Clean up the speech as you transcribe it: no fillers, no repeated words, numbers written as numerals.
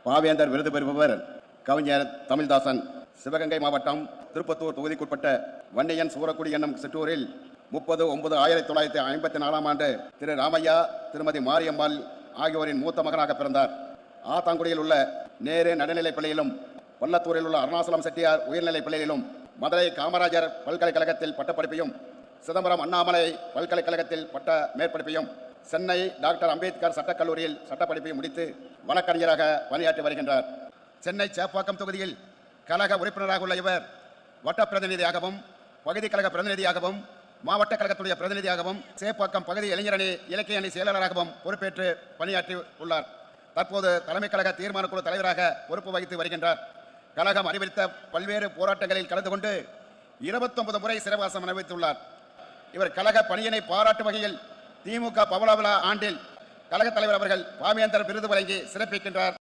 பாவேந்தர் விருது பெறுபவர் கவிஞர் தமிழ்தாசன். சிவகங்கை மாவட்டம் திருப்பத்தூர் தொகுதிக்குட்பட்ட வன்னியன் சூரக்குடி என்னும் சிற்றூரில் 30/9/1954 ஆண்டு திரு ராமையா, திருமதி மாரியம்மாள் ஆகியோரின் மூத்த மகனாக பிறந்தார். ஆத்தாங்குடியில் உள்ள நேரு நடுநிலைப் பள்ளியிலும், பள்ளத்தூரில் உள்ள அருணாசலம் செட்டியார் உயர்நிலைப் பள்ளியிலும், மதுரை காமராஜர் பல்கலைக்கழகத்தில் பட்டப்படிப்பையும், சிதம்பரம் அண்ணாமலை பல்கலைக்கழகத்தில் பட்ட மேற்படிப்பையும், சென்னை டாக்டர் அம்பேத்கர் சட்டக்கல்லூரியில் சட்டப்படிப்பையும் முடித்து வழக்கறிஞராக பணியாற்றி வருகின்றார். சென்னை சேப்பாக்கம் தொகுதியில் கழக உறுப்பினராக உள்ள இவர் வட்ட பிரதிநிதியாகவும், பகுதி கழக பிரதிநிதியாகவும், மாவட்ட கழகத்துடைய பிரதிநிதியாகவும், சேப்பாக்கம் பகுதி இளைஞரணி இலக்கிய அணி செயலராகவும் பொறுப்பேற்று பணியாற்றி உள்ளார். தற்போது தலைமை கழக தீர்மான குழு தலைவராக பொறுப்பு வகித்து வருகின்றார். கழகம் அறிவித்த பல்வேறு போராட்டங்களில் கலந்து கொண்டு 29 முறை சிறைவாசம் அனுபவித்துள்ளார். இவர் கழக பணியினை பாராட்டும் வகையில் திமுக பவள விழா ஆண்டில் கழக தலைவர் அவர்கள் பாவேந்தர் விருது வழங்கி சிறப்பிக்கின்றார்.